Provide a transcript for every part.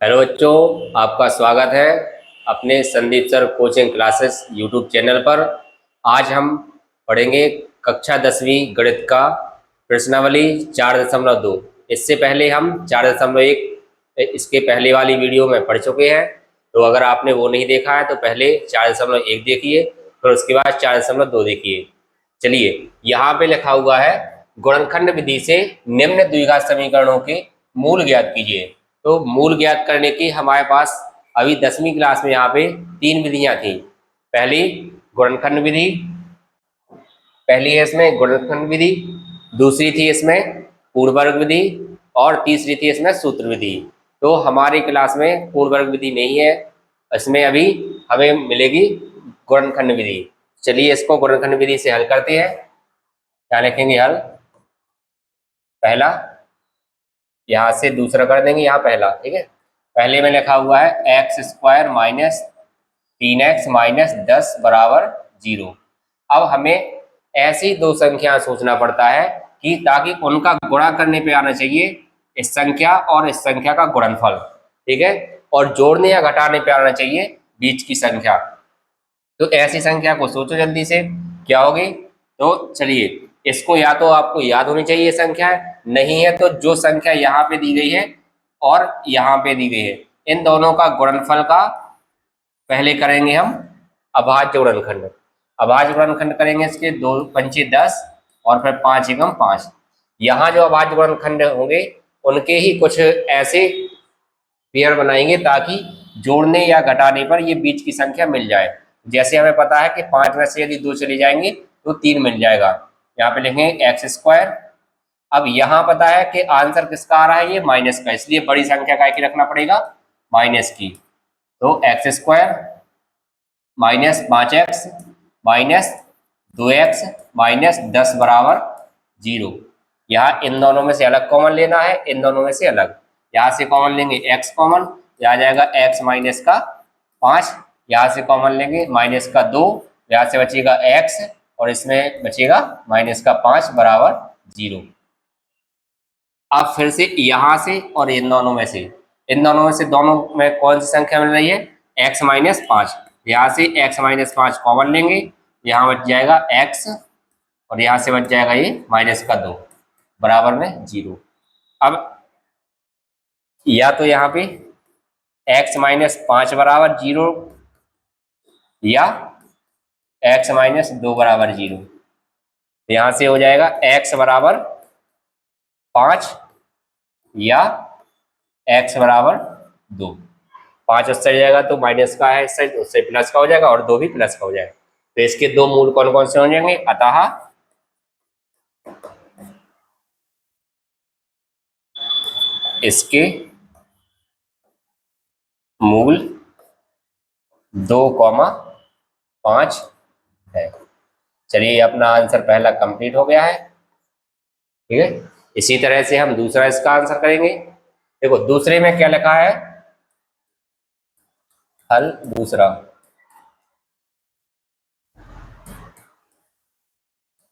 Hello बच्चों, आपका स्वागत है अपने Sandeep sir coaching classes YouTube channel पर। आज हम पढ़ेंगे कक्षा 10वीं गणित का प्रश्नावली 4.2। इससे पहले हम 4.1 इसके पहले वाली वीडियो में पढ़ चुके हैं। तो अगर आपने वो नहीं देखा है तो पहले 4.1 देखिए, फिर उसके बाद 4.2 देखिए। चलिए, यहाँ पे लिखा हुआ है गुणनखंड विधि से निम्न द्विघात समीकरणों के मूल ज्ञात कीजिए। तो मूल ज्ञात करने की हमारे पास अभी 10वीं क्लास में यहाँ पे 3 विधियां थी। पहली गुणनखंड विधि, पहली है इसमें गुणनखंड विधि, दूसरी थी इसमें पूर्ण वर्ग विधि और तीसरी थी इसमें सूत्र विधि। तो हमारी क्लास में पूर्ण वर्ग विधि नहीं है, इसमें अभी हमें मिलेगी गुणनखंड विधि। चलिए इसको गुणनखंड विधि से हल करते हैं। क्या लिखेंगे हल? पहला, यहाँ से दूसरा कर देंगे, यहाँ पहला, ठीक है। पहले में लिखा हुआ है x square minus 3x minus 10 बराबर 0। अब हमें ऐसी दो संख्या सोचना पड़ता है कि ताकि उनका गुणा करने पे आना चाहिए इस संख्या और इस संख्या का गुणनफल, ठीक है, और जोड़ने या घटाने पे आना चाहिए बीच की संख्या। तो ऐसी संख्या को सोचो जल्दी से, क्या होगी? तो चलिए, इसको या तो आपको याद होनी चाहिए संख्या, नहीं है तो जो संख्या यहाँ पे दी गई है और यहाँ पे दी गई है, इन दोनों का गुणनफल का पहले करेंगे हम अभाज्य गुणनखंड। अभाज्य गुणनखंड करेंगे इसके 2 पंचे 10 और फिर 5 एकम 5। यहाँ जो अभाज्य गुणनखंड होंगे उनके ही कुछ ऐसे पेयर बनाएंगे ताकि जोड़ने या घटाने पर ये बीच की संख्या मिल जाए। जैसे हमें पता है कि 5 में से यदि 2 चले जाएंगे तो 3 मिल जाएगा। यहाँ पे लिखेंगे एक्स स्क्वायर। अब यहाँ पता है कि आंसर किसका आ रहा है, ये माइनस का, इसलिए बड़ी संख्या का की रखना पड़ेगा, माइनस की। तो x square minus 5x minus 2x minus 10 बराबर 0। यहाँ इन दोनों में से अलग कॉमन लेना है, इन दोनों में से अलग। यहाँ से कॉमन लेंगे x कॉमन, यहाँ जाएगा x माइनस का 5, यहाँ से कॉमन लेंगे माइनस का 2, यहाँ से बचेगा x और इसमें बचेगा माइनस का 5 बराबर 0। अब फिर से यहाँ से और इन दोनों में से, इन दोनों में से दोनों में कौन सी संख्या मिल रही है? x minus 5। यहाँ से x माइनस 5 कॉमन लेंगे, यहाँ बच जाएगा x और यहाँ से बच जाएगा ये माइनस का 2 बराबर में 0। अब या तो यहाँ पे x माइनस 5 बराबर 0 या x माइनस 2 बराबर 0। यहाँ से हो जाएगा x बराबर 5 या x बराबर 2। 5 उससे जाएगा तो माइनस का है, इससे उससे प्लस का हो जाएगा और 2 भी प्लस का हो जाएगा। तो इसके दो मूल कौन कौन से हो जाएंगे? अतः इसके मूल 2,5 है। चलिए, अपना आंसर पहला कंप्लीट हो गया है, ठीक है। इसी तरह से हम दूसरा इसका आंसर करेंगे। देखो दूसरे में क्या लिखा है, हल दूसरा।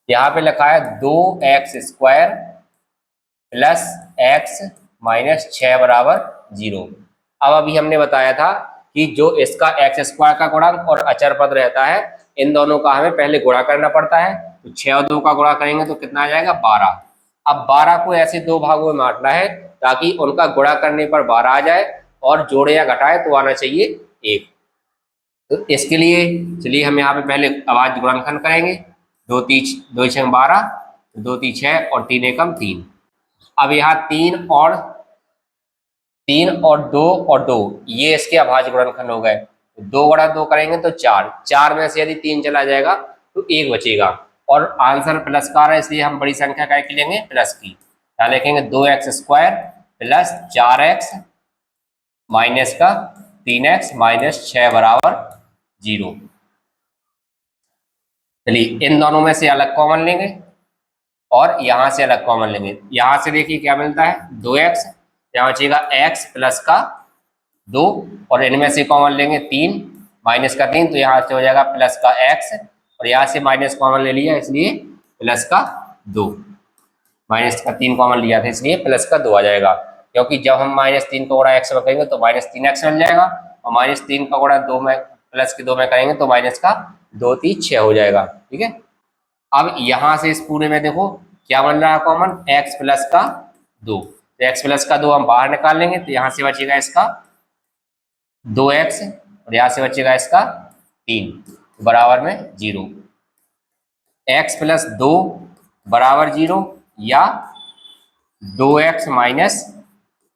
यहाँ पे लिखा है 2x square plus x minus 6 बराबर 0। अब अभी हमने बताया था कि जो इसका एक्स स्क्वायर का गुणांक और अचर पद रहता है, इन दोनों का हमें पहले गुणा करना पड़ता है। तो 6 और 2 का गुणा करेंगे तो कितना आ जाएगा? 12। अब 12 को ऐसे दो भागों में बांटना है ताकि उनका गुणा करने पर 12 आ जाए और जोड़े या घटाए तो आना चाहिए 1। तो इसके लिए चलिए हम यहाँ पे पहले अभाज्य गुणनखंड करेंगे। 2 6 12, 2 3 6 और 3 एकम 3। अब यहाँ 3 और 2 और 2 ये इसके अभाज्य गुणनखंड हो गए। 2 गुणा 2 करेंगे तो 4, 4 में से यदि 3 चला जाएगा तो 1 बचेगा और आंसर प्लस का आ रहा है, इसलिए हम बड़ी संख्या का की लेंगे प्लस की। यहाँ लिखेंगे 2x square plus 4x minus का 3x माइनस 6 बराबर 0। चलिए, इन दोनों में से अलग कॉमन लेंगे और यहाँ से अलग कॉमन लेंगे। यहाँ से देखिए क्या मिलता है, 2x, यहाँ बचेगा x प्लस का 2 और इनमें से कॉमन लेंगे 3 माइनस का 3, तो यहाँ से हो जाएगा प्लस का x और यहाँ से माइनस कॉमन ले लिया इसलिए प्लस का 2, माइनस का 3 कॉमन लिया था इसलिए प्लस का 2 आ जाएगा। क्योंकि जब हम -3 का गुणा x में करेंगे तो -3x मिल जाएगा, और -3 का गुणा 2 में प्लस के 2 में करेंगे तो माइनस का 2 3 6 हो जाएगा। ठीक है, अब यहां से इस पूरे में देखो क्या बन रहा है कॉमन, x प्लस का 2, तो x प्लस का 2 हम बाहर निकाल लेंगे तो यहां से बचेगा इसका 2x, और यहां से बचेगा इसका 3 बराबर में 0। x प्लस 2 बराबर 0 या 2x माइनस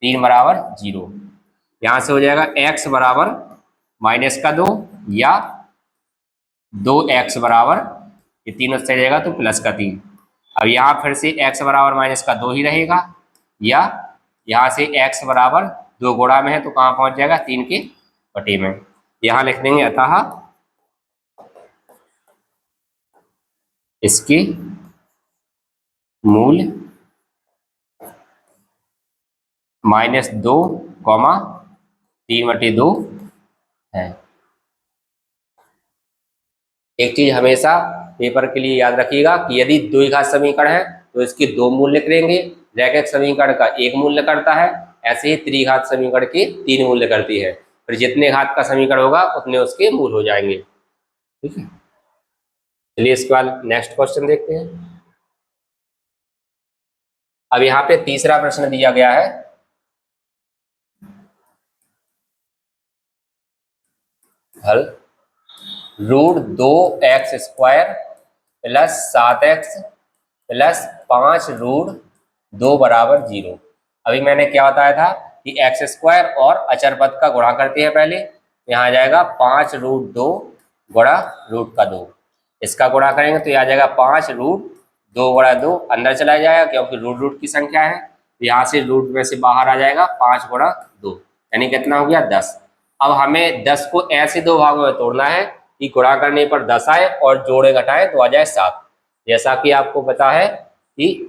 3 बराबर 0। यहां से हो जाएगा x बराबर -2 या 2x बराबर, ये तीनों से जाएगा तो +3। अब यहाँ फिर से x बराबर -2 ही रहेगा, या यहाँ से x बराबर 2 गुणा में है तो कहाँ पहुंच जाएगा 3 के बटे में। यहाँ लिख देंगे अतः इसके मूल -2, 3/2 है। एक चीज हमेशा पेपर के लिए याद रखिएगा कि यदि द्विघात समीकरण है तो इसके 2 मूल्य करेंगे, रैखिक समीकरण का 1 मूल्य करता है, ऐसे ही त्रिघात समीकरण के 3 मूल्य करती है। फिर जितने घात का समीकरण होगा उतने उसके मूल हो जाएंगे। ठीक है, चलिए इसके बाद नेक्स्ट क्वेश्चन देखते हैं। अब यहाँ पे तीसरा प्रश्न दिया गया है, हल √2x² प्लस 7x प्लस 5√2 बराबर 0। अभी मैंने क्या बताया था कि x² और अचर पद का गुणा करते हैं पहले, यहाँ आ जाएगा 5√2 गुणा √2, इसका गुणा करेंगे तो यहाँ आ जाएगा 5√2 गुणा 2, अंदर चला जाएगा क्योंकि रूट की संख्या है, तो यहाँ से रूट में से बाहर आ जाएगा 5 गुणा 2, यानी कितना हो गया 10। अब हमें 10 को ऐसे 2 भागों में तोड़ना है कि गुणा करने पर 10 आए और जोड़े घटाए तो आ जाए 7। जैसा कि आपको पता है कि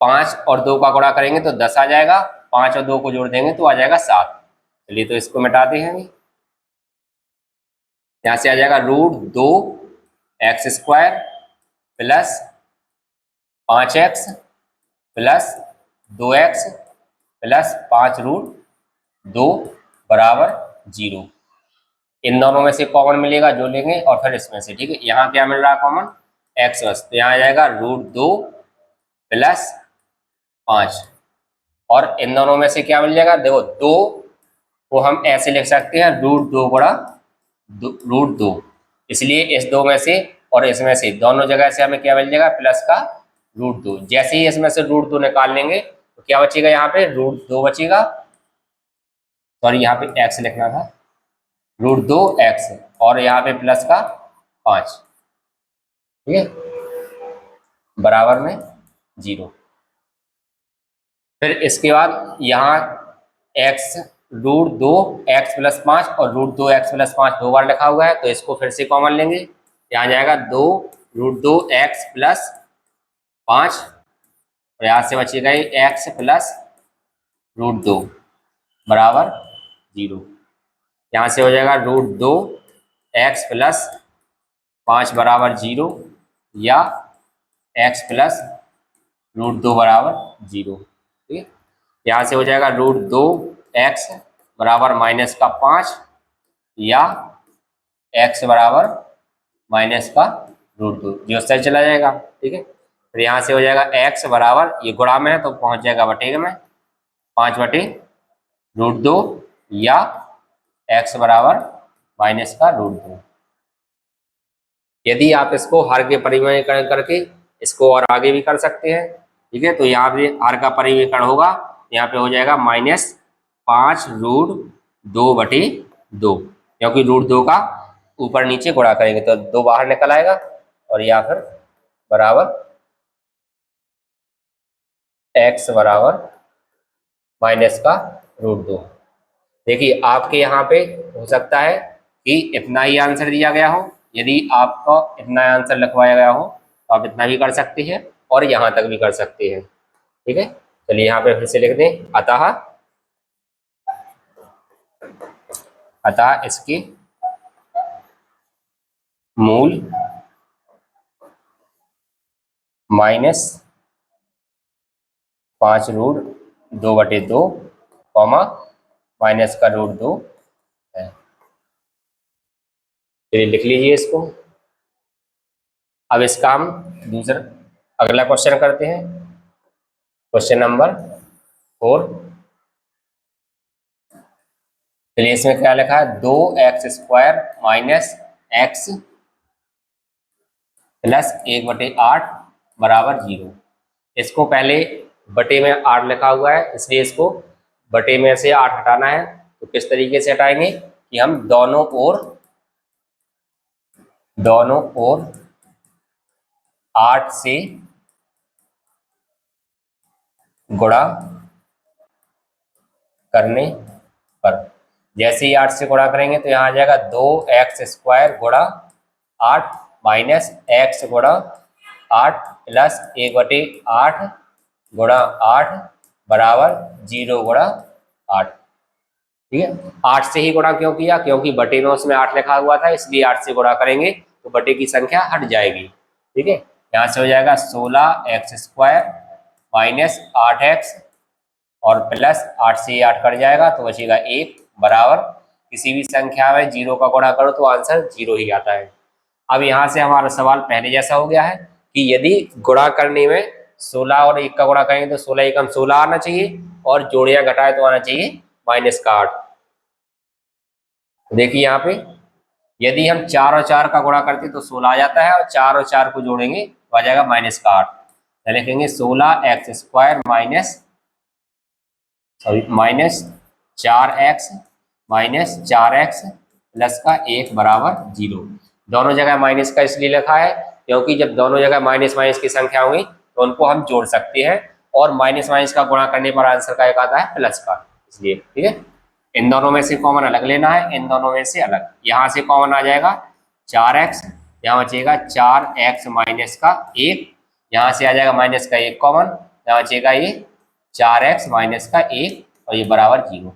5 और 2 का गुणा करेंगे तो 10 आ जाएगा, 5 और 2 को जोड़ देंगे तो आ जाएगा 7। चलिए तो इसको मिटाते हैं, यहाँ से आ जाएगा √2x² plus 5x plus 2x plus 5√2 बराबर 0। इन दोनों में से कॉमन मिलेगा जो लेंगे और फिर इसमें से। ठीक है, यहाँ क्या मिल रहा है कॉमन, x बस, तो यहाँ आ जाएगा √2 प्लस 5, और इन दोनों में से क्या मिल जाएगा, देखो 2 को हम ऐसे लिख सकते हैं √2 गुणा √2, इसलिए इस 2 में से और इसमें से दोनों जगह से हमें क्या मिल जाएगा प्लस का √2। जैसे ही इसमें से √2 निकाल लेंगे तो क्या बचेगा, यहाँ पे √2 बचेगा, सॉरी यहाँ पे x लिखना था, √2x और यहाँ पे प्लस का 5, ठीक है, बराबर में 0। फिर इसके बाद यहाँ x √2x प्लस 5 और √2x प्लस 5 दो बार लिखा हुआ है, तो इसको फिर से कॉमन लेंगे, यहाँ जाएगा 2 √2x प्लस 5, और यहाँ से बचेगा x प्लस √2 बराबर 0। यहाँ से हो जाएगा √2x प्लस 5 बराबर 0 या x प्लस √2 बराबर 0। ठीक है, यहाँ से हो जाएगा √2x बराबर -5 या x बराबर -√2, जो सही चला जाएगा। ठीक है, फिर यहाँ से हो जाएगा x बराबर, ये गुणा में है तो पहुंच जाएगा बटे में, 5/√2 या x बराबर -√2। यदि आप इसको हर के परिमेयकरण करके इसको और आगे भी कर सकते हैं। ठीक है, तो यहाँ पे हर का परिमेयकरण होगा, यहाँ पे हो जाएगा -5√2/2, क्योंकि √2 का ऊपर नीचे गुणा करेंगे तो 2 बाहर निकल आएगा, और या फिर बराबर x बराबर -√2। देखिए आपके यहाँ पे हो सकता है कि इतना ही आंसर दिया गया हो, यदि आपको इतना आंसर लिखवाया गया हो तो आप इतना भी कर सकते हैं और यहाँ तक भी कर सकते हैं। ठीक है, चलिए यहाँ पे फिर से लिख दें, अतः इसके मूल -5√2 2/2 कॉमा माइनस का रूट 2 है। चलिए लिख लीजिए इसको। अब इसका हम दूसरा अगला क्वेश्चन करते हैं, क्वेश्चन नंबर 4। चलिए इसमें क्या लिखा है, 2x² माइनस एक्स प्लस 1/8 बराबर 0। इसको पहले बटे में 8 लिखा हुआ है, इसलिए इसको बटे में से 8 हटाना है। तो किस तरीके से हटाएंगे कि हम दोनों ओर 8 से गुणा करने पर, जैसे ही 8 से गुणा करेंगे तो यहाँ आ जाएगा 2x² गुणा 8 माइनस एक्स गुणा 8 प्लस 1/8 गुणा 8 बराबर 0 गुणा 8। ठीक है, 8 से ही गुणा क्यों किया, क्योंकि बटे में उसमें 8 लिखा हुआ था, इसलिए 8 से गुणा करेंगे तो बटे की संख्या हट जाएगी। ठीक है, यहाँ से हो जाएगा 16x² माइनस 8x और प्लस 8 से 8 कट जाएगा तो बचेगा 1 बराबर, किसी भी संख्या में 0 का गुणा करो तो आंसर 0 ही आता है। अब यहाँ से हमारा सवाल पहले जैसा हो गया है कि यदि गुणा करने में 16 और 1 का गुणा करेंगे तो 16 एकम 16 आना चाहिए और जोड़िया घटाए तो आना चाहिए माइनस का 8। देखिए यहाँ पे यदि हम 4 और 4 का गुणा करते तो 16 आ जाता है, और 4 और 4 को जोड़ेंगे तो आ जाएगा माइनस का 8। लिखेंगे 16x² minus 4x minus 4x plus का 1 बराबर 0। दोनों जगह माइनस का इसलिए लिखा है क्योंकि जब दोनों जगह माइनस माइनस की संख्या होंगी तो उनको हम जोड़ सकते हैं, और माइनस माइनस का गुणा करने पर आंसर का एक आता है प्लस का, इसलिए। ठीक है, इन दोनों में से कॉमन अलग लेना है, इन दोनों में से अलग। यहाँ से कॉमन आ जाएगा 4x, यहाँ बचेगा 4x माइनस का 1, यहाँ से आ जाएगा माइनस का 1 कॉमन, यहाँ बचेगा ये 4x माइनस का 1 और ये बराबर 0,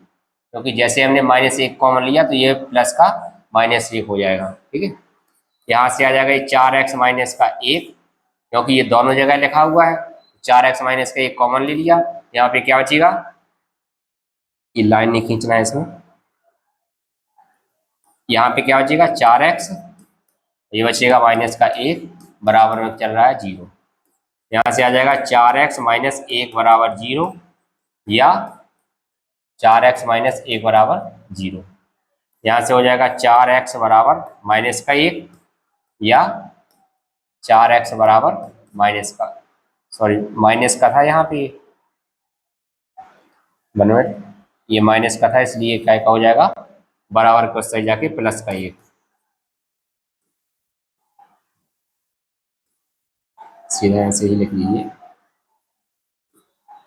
क्योंकि जैसे हमने -1 कॉमन लिया तो ये प्लस का -1 हो जाएगा। ठीक है, यहाँ से आ जाएगा ये 4x माइनस का 1, क्योंकि ये दोनों जगह लिखा हुआ है, 4x माइनस का 1 कॉमन ले लिया, यहाँ पे क्या बचेगा, ये लाइन नहीं खींचना है इसमें, यहाँ पे क्या बचेगा 4x, ये बचेगा माइनस का 1 बराबर में चल रहा है 0। यहाँ से आ जाएगा 4x माइनस 1 बराबर 0 या 4x माइनस 1 बराबर 0। यहाँ से हो जाएगा 4x बराबर माइनस का 1 या 4x बराबर माइनस का, सॉरी माइनस का था यहाँ पे बनवेट, ये माइनस का था इसलिए क्या का हो जाएगा बराबर को सही जाके प्लस का 1, सीधा ऐसे ही लिख लीजिए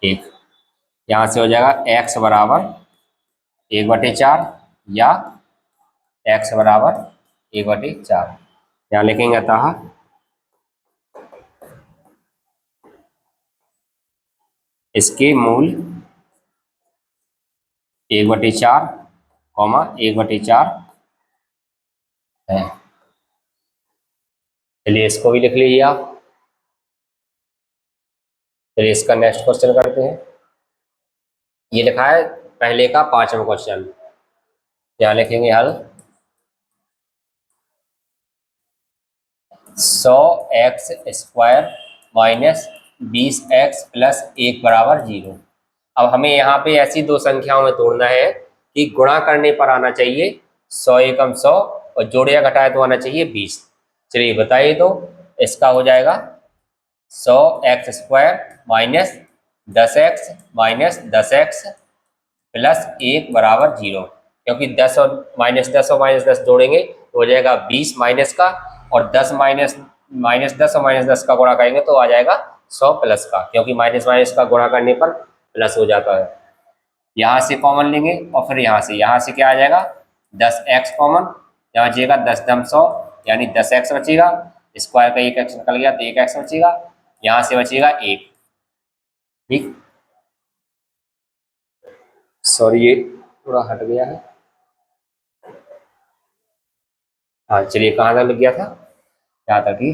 1। यहाँ से हो जाएगा x बराबर 1/4 या x बराबर 1/4, यहाँ लिखेंगे अतः इसके मूल 1/4 कॉमा 1/4 है। चलिए इसको भी लिख लीजिए आप। चलिए इसका नेक्स्ट क्वेश्चन करते हैं। ये लिखा है पहले का 5वां क्वेश्चन, यहाँ लिखेंगे हल 100x² माइनस 20x प्लस 1 बराबर 0। अब हमें यहाँ पे ऐसी दो संख्याओं में तोड़ना है कि गुणा करने पर आना चाहिए 100 एकम 100 और जोड़िया घटाए तो आना चाहिए 20। चलिए बताइए, तो इसका हो जाएगा 100x² minus 10x minus 10x plus 1 बराबर 0, क्योंकि 10 और -10 जोड़ेंगे तो हो जाएगा 20 माइनस का, और 10 -10 और -10 का गुणा करेंगे तो आ जाएगा 100 प्लस का, क्योंकि माइनस माइनस का गुणा करने पर प्लस हो जाता है। यहाँ से कॉमन लेंगे और फिर यहाँ से क्या आ जाएगा 10x कॉमन, यहाँ बचेगा 10 दम 100 यानी 10x बचेगा, स्क्वायर का 1x निकल गया तो 1x बचेगा, यहाँ से बचेगा 1। ठीक, सॉरी ये थोड़ा हट गया है। हाँ चलिए कहाँ तक लग गया था, यहाँ तक कि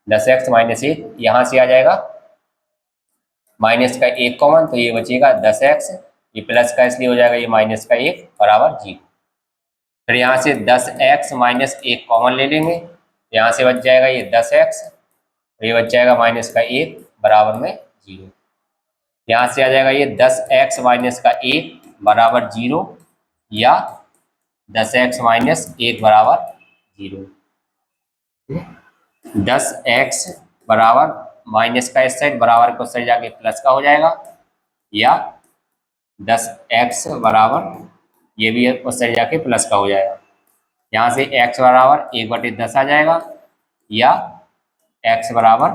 10x माइनस 1, यहाँ से आ जाएगा माइनस का एक कॉमन, तो ये बचेगा 10x, ये प्लस का इसलिए हो जाएगा ये माइनस का एक बराबर 0। फिर यहाँ से 10x माइनस एक कॉमन ले लेंगे, यहाँ से बच जाएगा ये 10x, ये बच जाएगा माइनस का एक बराबर में 0। यहाँ से आ जाएगा ये 10x माइनस का एक बराबर 0 या 10x माइनस एक बराबर 0। 10x बराबर माइनस का इस साइड बराबर को साइड जाके प्लस का हो जाएगा, या 10x बराबर ये भी उस साइड जाके प्लस का हो जाएगा। यहाँ से x बराबर 1/10 आ जाएगा, या x बराबर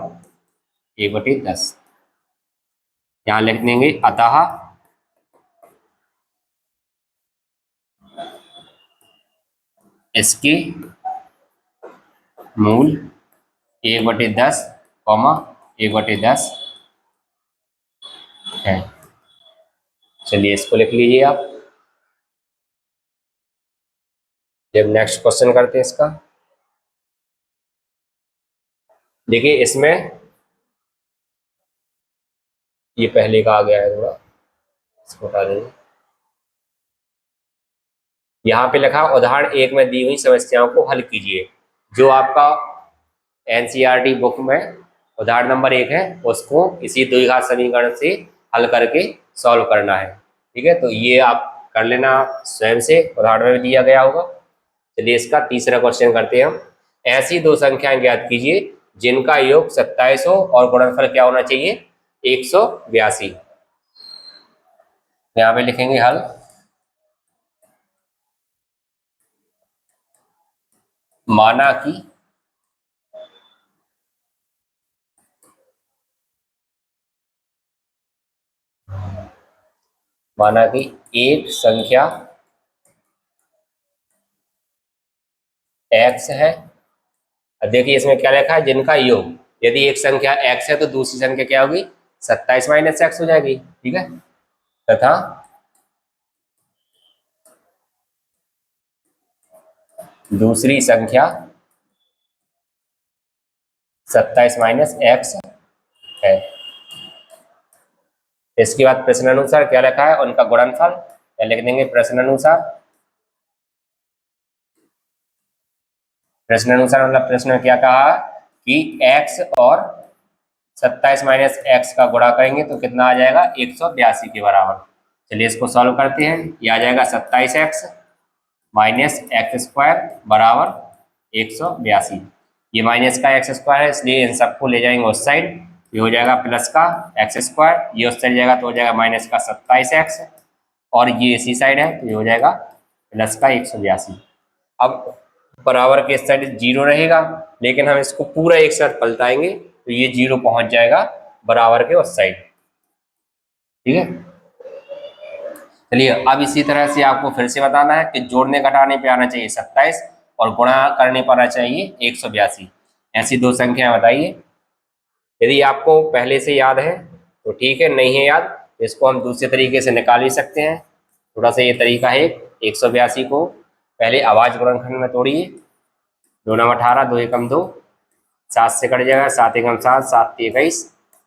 1/10। यहाँ लिख देंगे अतः इसकी मूल 1/10 कॉमा 1/10 है। चलिए इसको लिख लीजिए आप। जब नेक्स्ट क्वेश्चन करते हैं इसका, देखिए इसमें ये पहले का आ गया है, थोड़ा इसको हटा देंगे। यहाँ पे लिखा उदाहरण एक में दी हुई समस्याओं को हल कीजिए। जो आपका एनसीईआरटी बुक में उदाहरण नंबर 1 है, उसको इसी द्विघात समीकरण से हल करके सॉल्व करना है। ठीक है, तो ये आप कर लेना स्वयं से, उदाहरण में दिया गया होगा। चलिए इसका तीसरा क्वेश्चन करते हैं हम। ऐसी दो संख्याएं ज्ञात कीजिए जिनका योग 27 हो और गुणनफल क्या होना चाहिए, 182। यहाँ पे लिखेंगे हल। माना कि एक संख्या x है। अब देखिए इसमें क्या लिखा है, जिनका योग, यदि एक संख्या x है तो दूसरी संख्या क्या होगी, 27 माइनस एक्स हो जाएगी। ठीक है, तथा दूसरी संख्या 27 माइनस एक्स है। इसके बाद प्रश्न अनुसार क्या लिखा है, उनका गुणनफल लिख देंगे प्रश्न अनुसार। प्रश्न अनुसार मतलब प्रश्न में क्या कहा कि x और 27 माइनस एक्स का गुणा करेंगे तो कितना आ जाएगा, 182 के बराबर। चलिए इसको सॉल्व करते हैं। ये आ जाएगा 27x माइनस एक्स स्क्वायर बराबर 182। ये माइनस का एक्स स्क्वायर है इसलिए इन सबको ले जाएंगे उस साइड, ये हो जाएगा प्लस का एक्स स्क्वायर, ये उस साइड जाएगा तो हो जाएगा माइनस का 27x, और ये इसी साइड है तो ये हो जाएगा प्लस का 182। अब बराबर के इस साइड 0 रहेगा, लेकिन हम इसको पूरा एक साथ पलटाएंगे तो ये 0 पहुंच जाएगा बराबर के उस साइड। ठीक है, चलिए अब इसी तरह से आपको फिर से बताना है कि जोड़ने घटाने पे आना चाहिए 27 और गुणा करने पर आना चाहिए 182। ऐसी दो संख्या बताइए। यदि आपको पहले से याद है तो ठीक है, नहीं है याद तो इसको हम दूसरे तरीके से निकाल भी सकते हैं। थोड़ा सा ये तरीका है, 182 को पहले आवाज गुणनखंड में तोड़िए। 2 9 18, 2 एकम 2, 7 से कट जाएगा, 7 एकम 7, 7 21,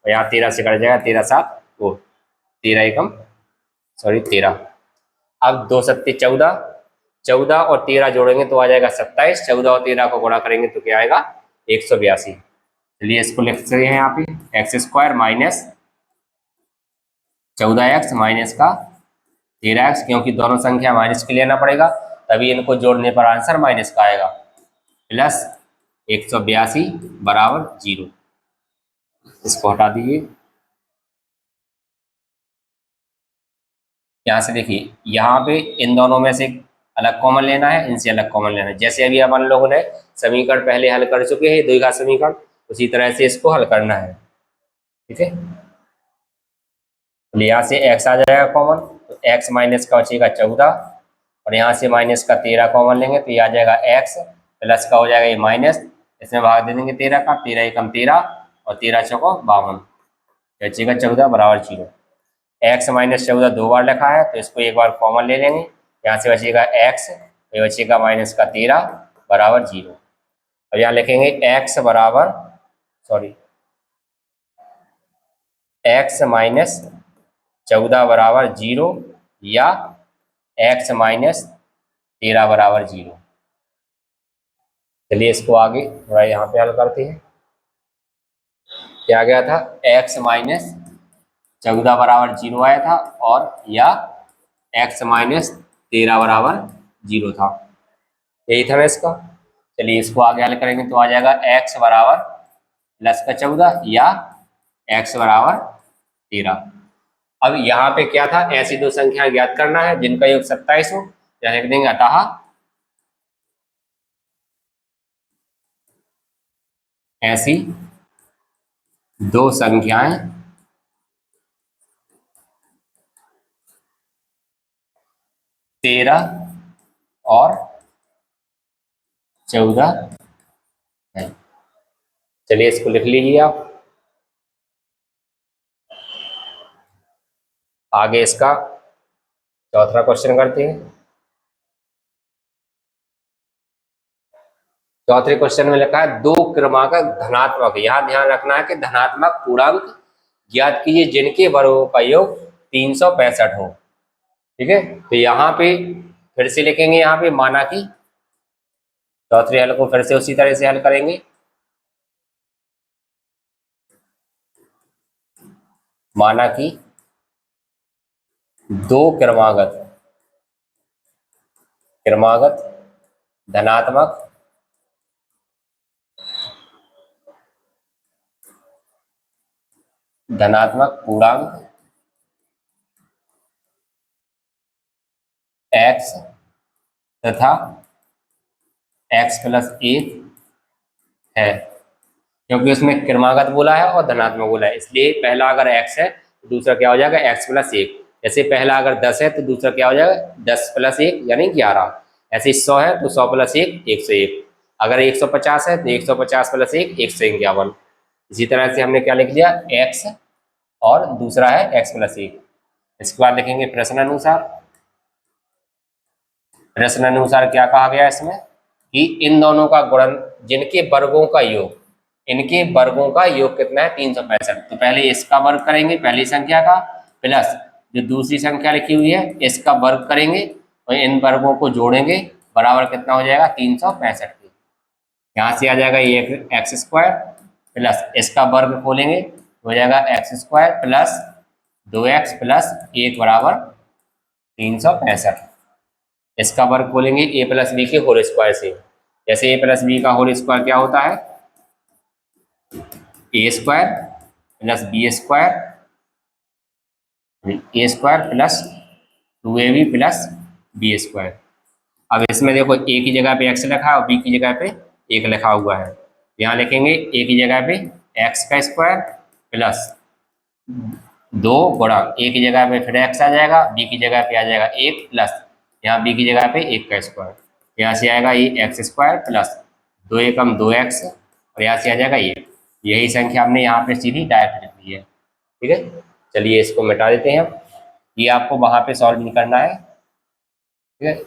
और यहाँ 13 से कट जाएगा, 13 7 वो 13 एकम 13। अब 2 सत्ते 14, 14 और 13 जोड़ेंगे तो आ जाएगा 27, 14 और 13 को गुणा करेंगे तो क्या आएगा, 182। चलिए इसको लिख सकते हैं यहाँ पे x square minus 14x minus का 13x, क्योंकि दोनों संख्या माइनस के लेना पड़ेगा तभी इनको जोड़ने पर आंसर माइनस का आएगा, प्लस 182 बराबर 0। इसको हटा दीजिए। यहाँ से देखिए, यहाँ पे इन दोनों में से अलग कॉमन लेना है, इनसे अलग कॉमन लेना है। जैसे अभी अपन लोगों ने समीकरण पहले हल कर चुके हैं द्विघात समीकरण, उसी तरह से इसको हल करना है। ठीक है, तो यहाँ से x आ जाएगा कॉमन, तो x माइनस का बचेगा 14, और यहाँ से माइनस का 13 कॉमन लेंगे तो ये आ जाएगा x, प्लस का हो जाएगा ये माइनस, इसमें भाग दे देंगे 13 का, 13 एकम 13 और 13 चौको 52, बचेगा 14 बराबर 0। x माइनस 14 दो बार लिखा है तो इसको एक बार कॉमन ले लेंगे, यहाँ से बचेगा x, ये बचेगा माइनस का 13 बराबर 0। अब यहाँ लिखेंगे x बराबर x माइनस 14 बराबर 0 या x माइनस 13 बराबर 0। चलिए इसको आगे थोड़ा यहाँ पे हल करते हैं। क्या गया था, x माइनस 14 बराबर 0 आया था और या x माइनस 13 बराबर 0 था, यही था ना इसका। चलिए इसको आगे हल करेंगे तो आ जाएगा x बराबर प्लस का 14 या x बराबर 13। अब यहाँ पे क्या था, ऐसी दो संख्या ज्ञात करना है जिनका योग 27 हो, या लिख देंगे अतः ऐसी दो संख्याएं तेरह और 14 है। चलिए इसको लिख लीजिए आप। आगे इसका चौथा क्वेश्चन करते हैं। चौथे क्वेश्चन में लिखा है दो क्रमांक धनात्मक, यहाँ ध्यान रखना है कि धनात्मक पूर्णांक ज्ञात कीजिए जिनके वर्गों का योग 365 हो। ठीक है, तो यहाँ पे फिर से लिखेंगे, यहाँ पे माना कि चौथे हल को फिर से उसी तरह से हल करेंगे। माना कि दो क्रमागत धनात्मक पूर्णांक x तथा x प्लस 1 है। क्योंकि उसमें क्रमागत बोला है और धनात्मक बोला है, इसलिए पहला अगर x है तो दूसरा क्या हो जाएगा x प्लस 1। जैसे पहला अगर 10 है तो दूसरा क्या हो जाएगा 10 प्लस 1 यानी 11। ऐसे 100 है तो 100 प्लस 1 101। अगर 150 है तो 150 प्लस 1 151। इसी तरह से हमने क्या लिख लिया x और दूसरा है x प्लस 1। इसके बाद लिखेंगे प्रश्नानुसार। प्रश्नानुसार क्या कहा गया इसमें कि इन दोनों का गुणन जिनके वर्गों का योग, इनके वर्गों का योग कितना है 365। तो पहले इसका वर्ग करेंगे पहली संख्या का, प्लस जो दूसरी संख्या लिखी हुई है इसका वर्ग करेंगे और इन वर्गों को जोड़ेंगे, बराबर कितना हो जाएगा 365 के। यहाँ से आ जाएगा ये एक्स स्क्वायर प्लस इसका वर्ग खोलेंगे हो जाएगा x square plus 2x plus 1 बराबर 365। इसका वर्ग खोलेंगे ए प्लस बी के होल स्क्वायर से। जैसे ए प्लस बी का होल स्क्वायर क्या होता है, A square plus B square plus 2ab plus B square. अब इसमें देखो ए की जगह पे एक्स लिखा है और बी की जगह पे 1 लिखा हुआ है। यहाँ लिखेंगे ए की जगह पे एक्स का स्क्वायर प्लस 2 गुणा ए की जगह पे फिर एक्स आ जाएगा, बी की जगह पे आ जाएगा 1 प्लस यहाँ बी की जगह पे 1 का स्क्वायर। यहाँ से आएगा ये एक्स स्क्वायर प्लस 2 एकम 2x और यहाँ से आ जाएगा ये। यही संख्या हमने यहाँ पे सीधी डायरेक्ट लिख ली है। ठीक है, चलिए इसको मिटा देते हैं हम। ये आपको वहाँ पे सॉल्व नहीं करना है। ठीक है,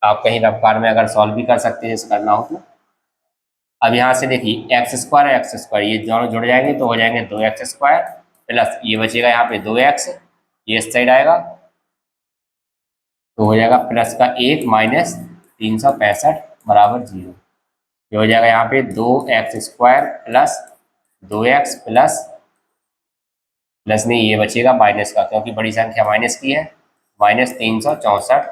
आप कहीं रफ्तार में अगर सॉल्व भी कर सकते हैं जैसे करना हो तो। अब यहाँ से देखिए एक्स स्क्वायर ये दोनों जुड़ जाएंगे तो हो जाएंगे 2x स्क्वायर प्लस ये बचेगा यहाँ पे 2x, ये इस साइड आएगा तो हो जाएगा प्लस का 1 माइनस 365 बराबर 0। ये हो जाएगा यहाँ पे 2x square plus 2x plus नहीं ये बचेगा माइनस का, क्योंकि बड़ी संख्या माइनस की है, माइनस 364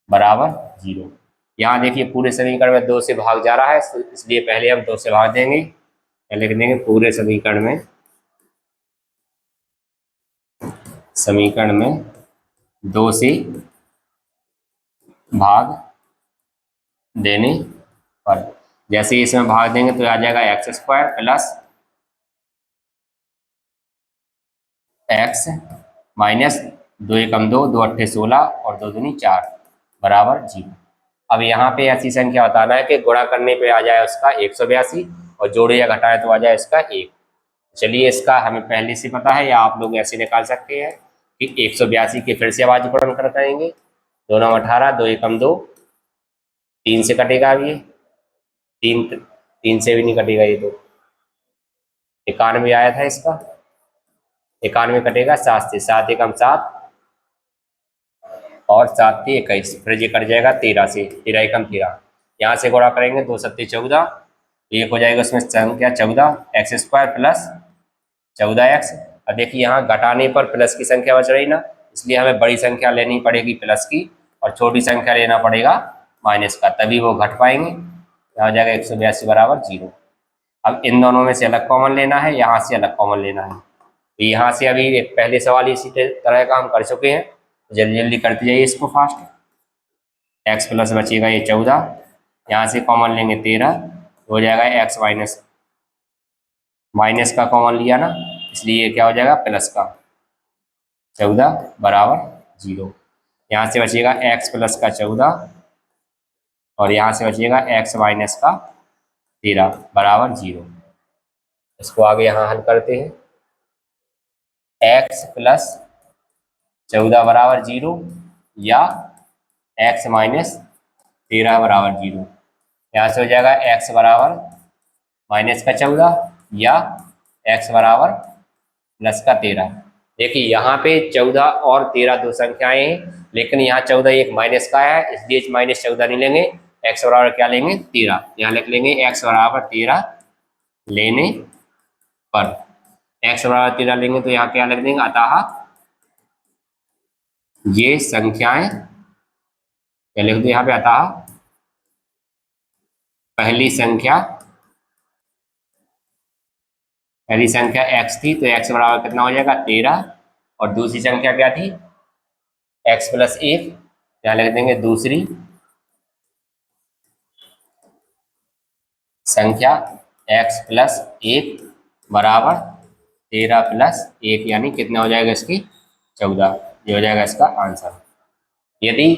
बराबर 0। यहाँ देखिए पूरे समीकरण में 2 से भाग जा रहा है, इसलिए पहले हम 2 से भाग देंगे। लिख देंगे पूरे समीकरण में 2 से भाग देने पर, जैसे इसमें भाग देंगे तो आ जाएगा x square plus x minus 2 एकम 2, 2 अट्ठे 16 और 2 दूनी 4 बराबर 0। अब यहाँ पे ऐसी संख्या बताना है कि गुणा करने पे आ जाए उसका 182 और जोड़े या घटाए तो आ जाए इसका 1। चलिए इसका हमें पहले से पता है या आप लोग ऐसे निकाल सकते हैं कि 182 के फिर से आवाज गुणन कर करेंगे, 2 9 18, 2 एकम 2, 3 से कटेगा अब ये, 3 से भी नहीं कटेगा ये तो 91 आया था इसका, 91 कटेगा 7 से, 7 एकम 7 और 7 × 21, फिर ये कट जाएगा 13 से, 13 एकम 13, यहाँ से गुणा करेंगे 2 सत्ते 14, एक हो जाएगा उसमें संख्या 14 एक्स स्क्वायर प्लस 14x। अब देखिए यहाँ घटाने पर प्लस की संख्या बच रही ना, इसलिए हमें बड़ी संख्या लेनी पड़ेगी प्लस की और छोटी संख्या लेना पड़ेगा माइनस का, तभी वो घट पाएंगे। यहाँ हो जाएगा 182 बराबर 0। अब इन दोनों में से अलग कॉमन लेना है, यहाँ से अलग कॉमन लेना है। तो यहाँ से अभी एक पहले सवाल इसी तरह का हम कर चुके हैं, जल्दी जल्दी करते जाइए इसको फास्ट। एक्स प्लस बचेगा ये 14, यहाँ से कॉमन लेंगे 13, हो जाएगा एक्स माइनस, माइनस का कॉमन लिया ना, इसलिए ये क्या हो जाएगा प्लस का 14 बराबर 0। यहाँ से बचेगा एक्स प्लस का 14 और यहाँ से बचेगा एक्स माइनस का 13 बराबर 0। इसको आगे यहाँ हल करते हैं। एक्स प्लस 14 बराबर 0 या एक्स माइनस 13 बराबर 0। यहाँ से हो जाएगा एक्स बराबर माइनस का 14 या एक्स बराबर प्लस का 13। देखिए यहाँ पे 14 और 13 दो संख्याएं हैं, लेकिन यहाँ 14 एक माइनस का है, इसलिए माइनस 14 नहीं लेंगे, एक्स बराबर क्या लेंगे 13। यहाँ लिख लेंगे एक्स बराबर 13 लेने पर, एक्स बराबर 13 लेंगे तो यहाँ क्या लिख देंगे, अतः ये संख्याएं, क्या लिख दो यहाँ पे, अतः पहली संख्या x थी तो x बराबर कितना हो जाएगा 13, और दूसरी संख्या क्या थी x प्लस 1, यहाँ लिख देंगे दूसरी संख्या x प्लस 1 बराबर 13 प्लस 1, यानी कितना हो जाएगा इसकी 14। ये हो जाएगा इसका आंसर। यदि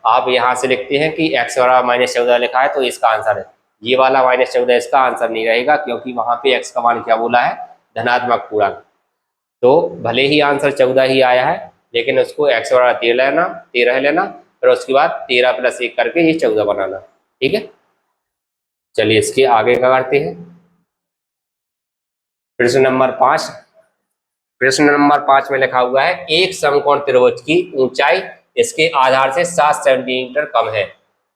आप यहाँ से लिखते हैं कि x बराबर माइनस 14 लिखा है तो इसका आंसर है, ये वाला माइनस 14 इसका आंसर नहीं रहेगा, क्योंकि वहां पे x का मान क्या बोला है, धनात्मक पूर्णांक। तो भले ही आंसर 14 ही आया है, लेकिन उसको x बराबर 13 लेना, फिर उसके बाद 13 प्लस 1 करके ये 14 बनाना। ठीक है, चलिए इसके आगे का करते हैं। प्रश्न नंबर 5। प्रश्न नंबर 5 में लिखा हुआ है एक समकोण त्रिभुज की ऊंचाई इसके आधार से 7 सेंटीमीटर कम है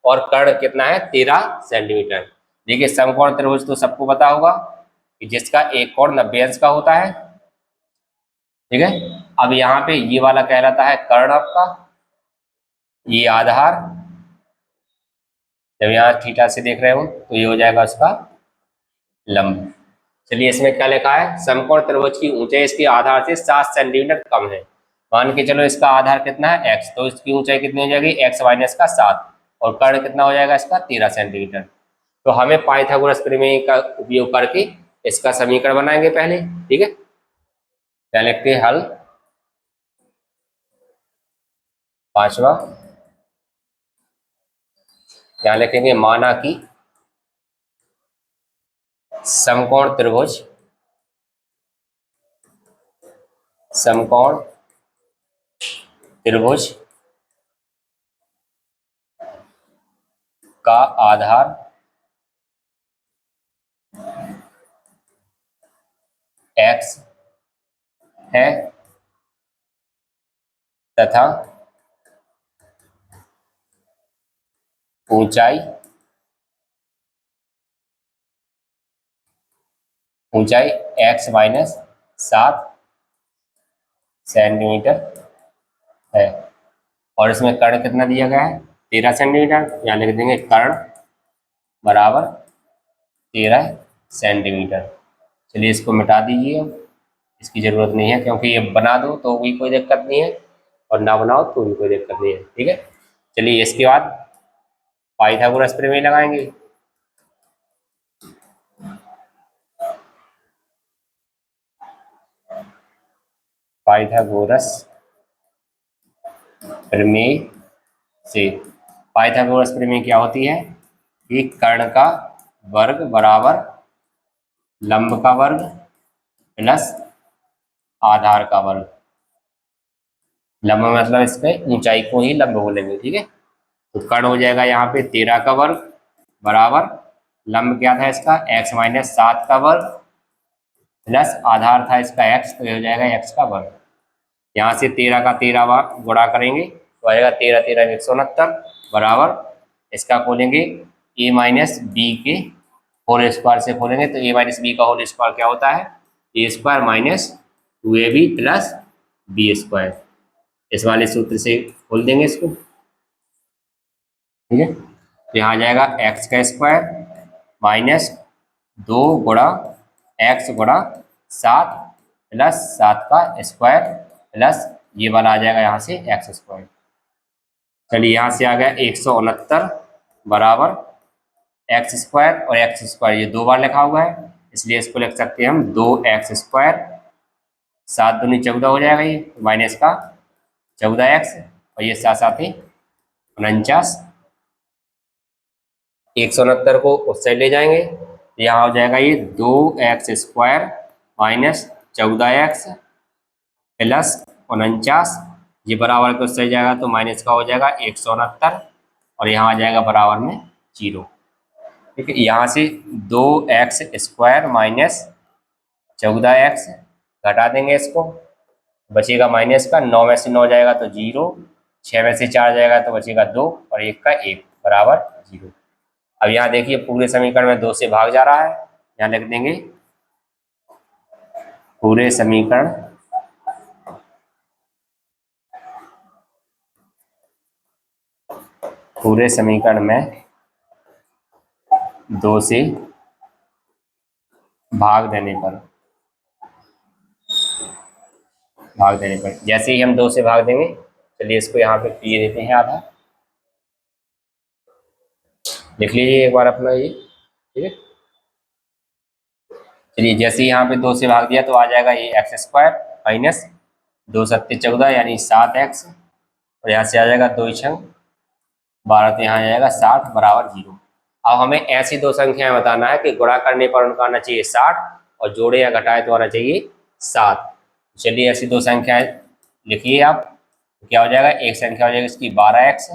और कर्ण कितना है 13 सेंटीमीटर। देखिए समकोण त्रिभुज तो सबको पता होगा कि जिसका एक कोण 90 अंश का होता है। ठीक है, अब यहाँ पे ये वाला कहलाता है कर्ण आपका, ये आधार, जब यहाँ थीटा से देख रहे हो तो ये हो जाएगा उसका लंब। चलिए इसमें क्या लिखा है, समकोण त्रिभुज की ऊंचाई इसके आधार से 7 सेंटीमीटर कम है। मान के चलो इसका आधार कितना है x, तो इसकी ऊंचाई कितनी हो जाएगी x माइनस का 7, और कर्ण कितना हो जाएगा इसका 13 सेंटीमीटर। तो हमें पाइथागोरस प्रमेय का उपयोग करके इसका समीकरण बनाएंगे पहले। ठीक है, क्या लिखते हैं हल, पांचवा, क्या लिखेंगे, माना कि समकोण त्रिभुज का आधार x है तथा ऊंचाई x माइनस 7 सेंटीमीटर है, और इसमें कर्ण कितना दिया गया है 13 सेंटीमीटर। यहाँ लिख देंगे कर्ण बराबर 13 सेंटीमीटर। चलिए इसको मिटा दीजिए, इसकी जरूरत नहीं है, क्योंकि ये बना दो तो भी कोई दिक्कत नहीं है और ना बनाओ तो भी कोई दिक्कत नहीं है। ठीक है, चलिए इसके बाद पाइथागोरस प्रमेय लगाएंगे। पाइथागोरस प्रमेय से, पाइथागोरस प्रमेय क्या होती है कि कर्ण का वर्ग बराबर लंब का वर्ग प्लस आधार का वर्ग। लंब मतलब इसके ऊंचाई को ही लंब बोलेंगे। ठीक है, तो कर्ण हो जाएगा यहाँ पे 13 का वर्ग बराबर लंब क्या था इसका x माइनस 7 का वर्ग प्लस आधार था इसका x, तो ये हो जाएगा x का वर्ग। यहाँ से 13 का 13 बार गुणा करेंगे तो आएगा 13 13 169 बराबर, इसका खोलेंगे a माइनस बी के होल स्क्वायर से खोलेंगे तो a माइनस बी का होल स्क्वायर क्या होता है, A square minus 2ab plus B square. इस वाले सूत्र से खोल देंगे इसको, ठीक है। तो यहाँ आ जाएगा x का स्क्वायर माइनस 2 गुणा x गुणा 7 प्लस 7 का स्क्वायर प्लस ये वाला आ जाएगा यहाँ से x स्क्वायर। चलिए यहाँ से आ गया 169 बराबर एक्स स्क्वायर, और एक्स स्क्वायर ये 2 बार लिखा हुआ है इसलिए इसको लिख सकते हैं हम 2x स्क्वायर, 7 दूनी 14 हो जाएगा ये माइनस का 14x, और ये साथ साथ ही 49। 169 को उस साइड ले जाएंगे तो यहाँ हो जाएगा ये 2x square minus 14x plus 49, ये बराबर को उस साइड जाएगा तो माइनस का हो जाएगा 169, और यहाँ आ जाएगा बराबर में 0। ठीक है, यहाँ से 2x स्क्वायर माइनस 14x घटा देंगे इसको, बचेगा माइनस का, 9 में से 9 जाएगा तो 0, 6 में से 4 जाएगा तो बचेगा 2, और 1 का 1 बराबर 0। अब यहाँ देखिए पूरे समीकरण में 2 से भाग जा रहा है, यहाँ लिख देंगे पूरे समीकरण में 2 से भाग देने पर जैसे ही हम 2 से भाग देंगे, चलिए इसको यहाँ पे पी देते हैं आधा, लिख लीजिए एक बार अपना ये, ठीक है। चलिए जैसे ही यहाँ पे 2 से भाग दिया तो आ जाएगा ये एक्स स्क्वायर माइनस 2 सत्ते 14 यानी 7x, और यहाँ से आ जाएगा 2 छंग 12, तो यहाँ आ जाएगा 60 बराबर 0। अब हमें ऐसी 2 संख्याएं बताना है कि गुणा करने पर उनका आना चाहिए 60 और जोड़े या घटाए तो आना चाहिए 7। चलिए ऐसी 2 संख्याएं लिखिए आप, तो क्या हो जाएगा, एक संख्या हो जाएगी इसकी 12x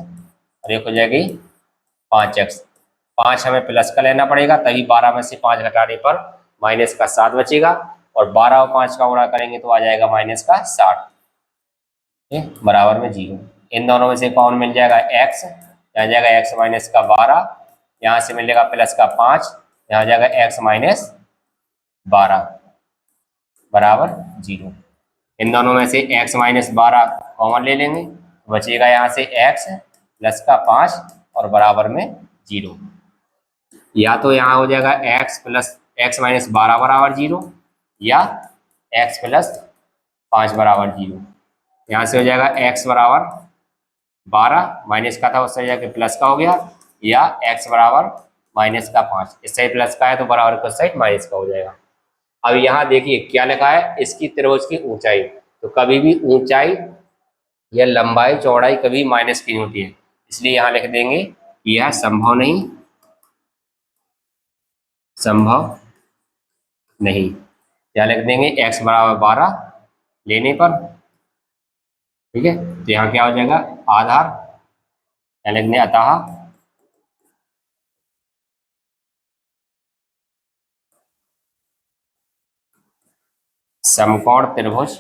और एक हो जाएगी 5x। 5 हमें प्लस का लेना पड़ेगा तभी 12 में से 5 घटाने पर माइनस का 7 बचेगा, और 12 और 5 का गुणा करेंगे तो आ जाएगा माइनस का 60 बराबर में 0। इन दोनों में से कौन मिल जाएगा x, यहाँ जाएगा x माइनस का 12, यहाँ से मिलेगा प्लस का 5, यहाँ जाएगा x माइनस 12 बराबर 0। इन दोनों में से x माइनस 12 कॉमन ले लेंगे, बचेगा यहाँ से x प्लस का 5 और बराबर में 0। या तो यहाँ हो जाएगा x माइनस 12 बराबर 0 या x प्लस 5 बराबर 0। यहाँ से हो जाएगा x बराबर 12 माइनस का था उससे जाके प्लस का हो गया, या x बराबर माइनस का 5, इस साइड प्लस का है तो बराबर का साइड माइनस का हो जाएगा। अब यहाँ देखिए क्या लिखा है, इसकी त्रिभुज की ऊंचाई, तो कभी भी ऊंचाई या लंबाई चौड़ाई कभी माइनस की होती है, इसलिए यहाँ लिख देंगे यह संभव नहीं, यहाँ लिख देंगे x बराबर 12 लेने पर, ठीक है। तो यहाँ क्या हो जाएगा आधार, यहाँ लिख दें अतः समकोण त्रिभुज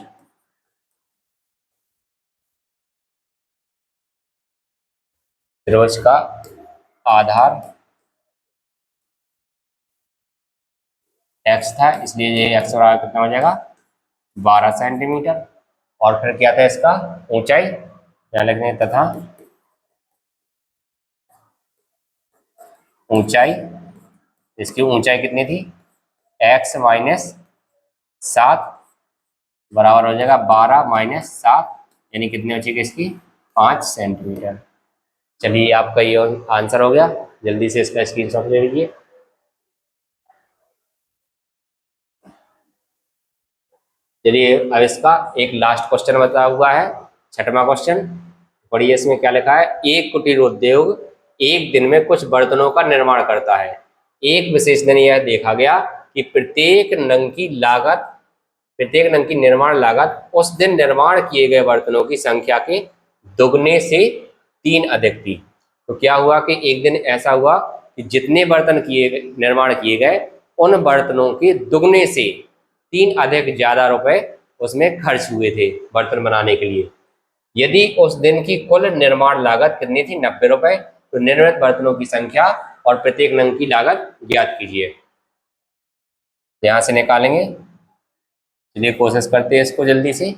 का आधार x था, इसलिए ये x बराबर कितना हो जाएगा 12 सेंटीमीटर, और फिर क्या था इसका ऊंचाई, यहाँ लिख दें तथा ऊंचाई, इसकी ऊंचाई कितनी थी x माइनस 7 बराबर हो जाएगा 12 माइनस 7, यानी कितनी बचेगी इसकी 5 सेंटीमीटर। चलिए आपका ये आंसर हो गया, जल्दी से इसका स्क्रीनशॉट ले लीजिए। चलिए अब इसका एक लास्ट क्वेश्चन बता हुआ है, 6वां क्वेश्चन पढ़िए। इसमें क्या लिखा है, एक कुटीर उद्योग एक दिन में कुछ बर्तनों का निर्माण करता है। एक विशेष दिन यह देखा गया कि प्रत्येक नंग की निर्माण लागत उस दिन निर्माण किए गए बर्तनों की संख्या के दुगने से 3 अधिक थी। तो क्या हुआ कि एक दिन ऐसा हुआ कि जितने बर्तन निर्माण किए गए उन बर्तनों के दुगने से 3 अधिक ज़्यादा रुपए उसमें खर्च हुए थे बर्तन बनाने के लिए। यदि उस दिन की कुल निर्माण लागत कितनी थी, 90 रुपए, तो निर्मित बर्तनों की संख्या और प्रत्येक नंग की लागत ज्ञात कीजिए। यहां से निकालेंगे। चलिए कोशिश करते हैं इसको जल्दी से।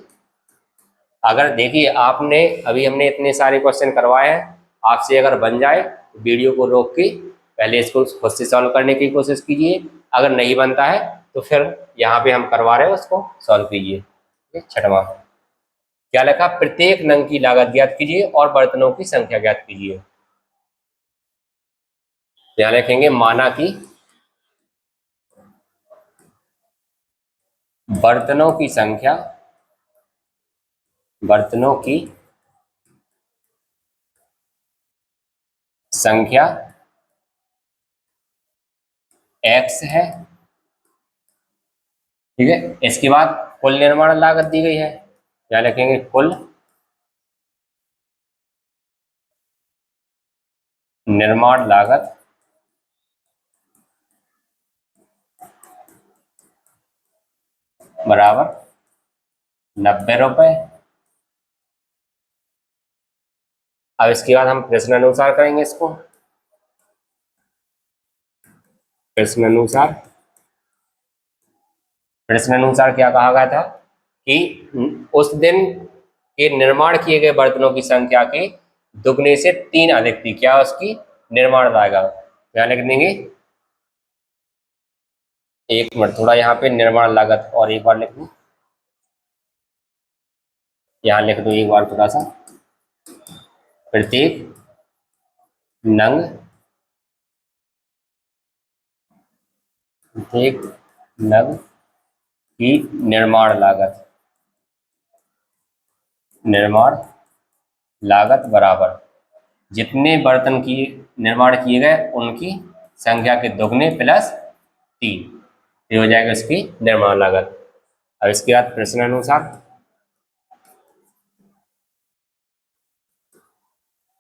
अगर देखिए आपने अभी हमने इतने सारे क्वेश्चन करवाए हैं, आपसे अगर बन जाए तो वीडियो को रोक के पहले इसको खुद से सॉल्व करने की कोशिश कीजिए। अगर नहीं बनता है तो फिर यहाँ पे हम करवा रहे हैं उसको सॉल्व कीजिए। छठवां क्या लिखा, प्रत्येक नंग की लागत ज्ञात कीजिए और बर्तनों की संख्या ज्ञात कीजिए। यहाँ लिखेंगे माना कि बर्तनों की संख्या, बर्तनों की संख्या x है, ठीक है। इसके बाद कुल निर्माण लागत दी गई है, क्या लिखेंगे, कुल निर्माण लागत बराबर 90 रुपए। अब इसके बाद हम प्रश्न अनुसार करेंगे इसको। प्रश्न अनुसार, प्रश्न अनुसार क्या कहा गया था कि उस दिन के निर्माण किए गए बर्तनों की संख्या के दुगने से 3 अधिक थी, क्या उसकी निर्माण लागत। क्या लिख देंगे, एक मिनट थोड़ा यहाँ पे निर्माण लागत और एक बार लिख दूं, यहाँ लिख दो एक बार थोड़ा सा। प्रत्येक नंग, प्रत्येक नंग की निर्माण लागत, निर्माण लागत बराबर जितने बर्तन की निर्माण किए गए उनकी संख्या के दुगने प्लस 3, ये हो जाएगा इसकी निर्माण लागत। अब इसके बाद प्रश्न अनुसार,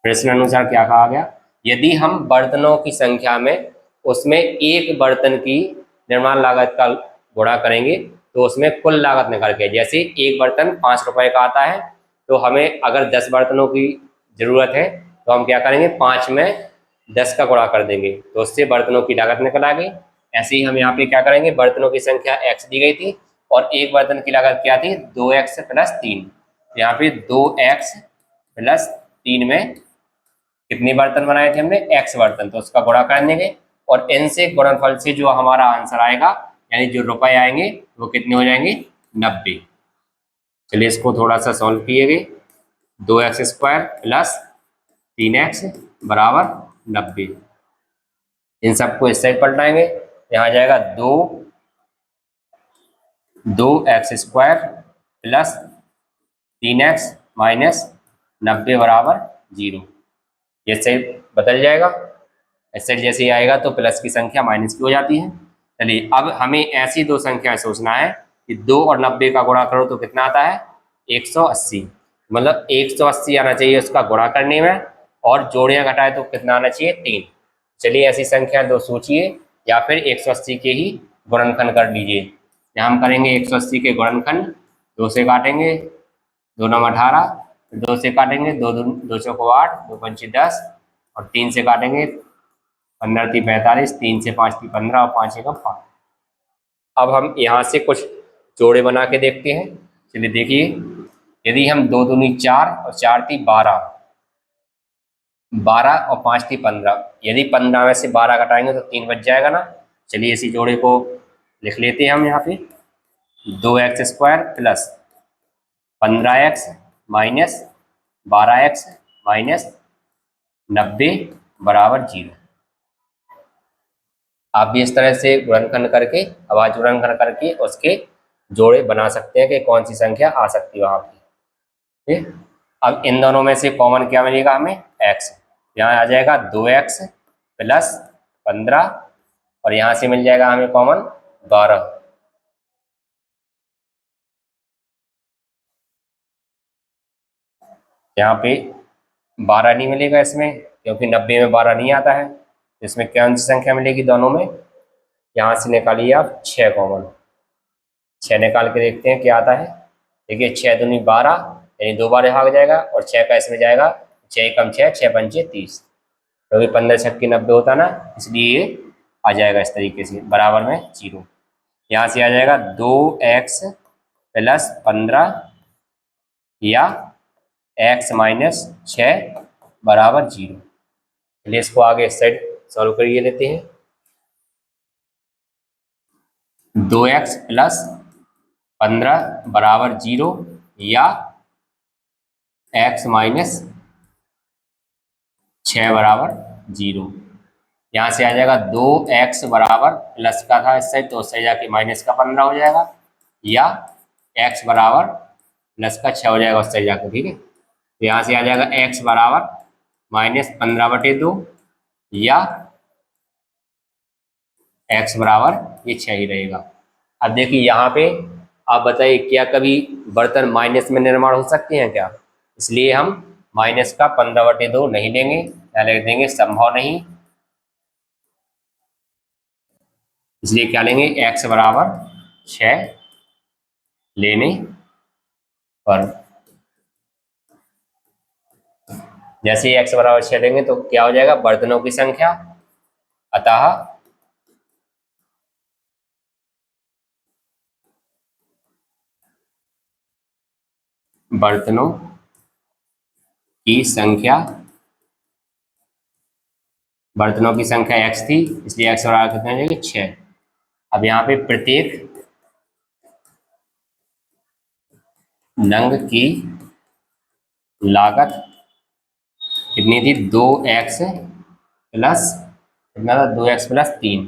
प्रश्न अनुसार क्या कहा गया, यदि हम बर्तनों की संख्या में उसमें एक बर्तन की निर्माण लागत का गुणा करेंगे तो उसमें कुल लागत निकल के, जैसे एक बर्तन 5 रुपए का आता है तो हमें अगर 10 बर्तनों की जरूरत है तो हम क्या करेंगे, 5 में 10 का गुणा कर देंगे तो उससे बर्तनों की लागत निकल आ गई। ऐसे ही हम यहाँ पे क्या करेंगे, बर्तनों की संख्या x दी गई थी और एक बर्तन की लागत क्या थी, 2x प्लस 3। यहाँ पे 2x प्लस 3 में कितने बर्तन बनाए थे हमने, x बर्तन, तो उसका गुणा कर देंगे और इनसे गुणनफल से जो हमारा आंसर आएगा यानी जो रुपए आएंगे वो कितने हो जाएंगे, 90। चलिए इसको थोड़ा सा solve किएगे। 2x square plus 3x बराबर 90। इन सबको इस साइड पलटाएंगे, यहाँ जाएगा 2x square plus 3x minus 90 बराबर 0। ये साइड बदल जाएगा, इस साइड जैसे ही आएगा तो प्लस की संख्या माइनस की हो जाती है। चलिए अब हमें ऐसी दो संख्याएं सोचना है कि 2 और 90 का गुणा करो तो कितना आता है, 180। मतलब 180 आना चाहिए उसका गुणा करने में और जोड़ियां घटाए तो कितना आना चाहिए, 3। चलिए ऐसी संख्या दो सोचिए या फिर 180 के ही गुणनखंड कर लीजिए। यहाँ हम करेंगे 180 के गुणनखंड, 2 से काटेंगे, 2 9 18, 2 से काटेंगे, 2 चौको 8, 2 पंचे 10 और 3 से काटेंगे, 15 3 45, 3 से 5 3 15 और 5 1 5। अब हम यहाँ से कुछ जोड़े बना के देखते हैं। चलिए देखिए, यदि हम 2 दूनी 4 और 4 3 12, 12 और 5 3 15, यदि 15 में से 12 घटाएंगे तो 3 बच जाएगा ना। चलिए इसी जोड़े को लिख लेते हैं हम यहाँ पे, 2x square plus 15x minus 12x minus 90 बराबर 0। आप भी इस तरह से गुणनखंड करके, आवाज गुणनखंड करके उसके जोड़े बना सकते हैं कि कौन सी संख्या आ सकती है वहां पे। ठीक, अब इन दोनों में से कॉमन क्या मिलेगा हमें, x। यहाँ आ जाएगा 2x प्लस 15 और यहाँ से मिल जाएगा हमें कॉमन 12। यहाँ पे 12 नहीं मिलेगा इसमें क्योंकि 90 में 12 नहीं आता है। इसमें कौन सी संख्या मिलेगी दोनों में, यहाँ से निकालिए आप 6 कॉमन। 6 निकाल के देखते हैं क्या आता है। देखिए 6 दूनी 12, यानी 2 बार भाग जाएगा और 6 का इसमें जाएगा, 6 कम 6, 6 पंचे 30, क्योंकि 15 छक्के 90 होता ना, इसलिए ये आ जाएगा इस तरीके से बराबर में 0। यहाँ से आ जाएगा 2x प्लस 15 या x माइनस 6 बराबर 0। चलिए इसको आगे इस साइड सॉल्व करिए लेते हैं। 2x प्लस 15 बराबर 0 या x माइनस 6 बराबर 0। यहाँ से आ जाएगा 2x बराबर प्लस का था इस साइड, तो उस साइड जाके माइनस का 15 हो जाएगा, या x बराबर प्लस का 6 हो जाएगा उस साइड जाकर। ठीक है, तो यहाँ से आ जाएगा x बराबर माइनस 15/2 या x बराबर ये 6 ही रहेगा। अब देखिए यहाँ पे आप बताइए, क्या कभी बर्तन माइनस में निर्माण हो सकते हैं क्या? इसलिए हम माइनस का 15/2 नहीं लेंगे, क्या लिख देंगे, संभव नहीं। इसलिए क्या लेंगे, x बराबर 6 लेने पर। जैसे ही x बराबर 6 लेंगे तो क्या हो जाएगा, बर्तनों की संख्या, अतः बर्तनों की संख्या, बर्तनों की संख्या x थी, इसलिए x बराबर कितने हो जाएगी, 6। अब यहाँ पे प्रत्येक नंग की लागत कितनी थी, 2x प्लस कितना था, 2x प्लस 3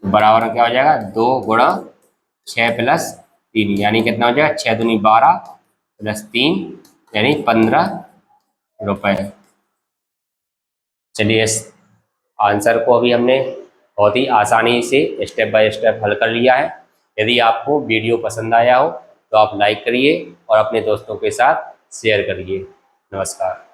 बराबर क्या हो जाएगा, 2 गुणा 6 प्लस 3, यानी कितना हो जाएगा, 6 दूनी 12 प्लस 3 यानी 15 रुपए। चलिए इस आंसर को अभी हमने बहुत ही आसानी से स्टेप बाय स्टेप हल कर लिया है। यदि आपको वीडियो पसंद आया हो तो आप लाइक करिए और अपने दोस्तों के साथ शेयर करिए। नमस्कार।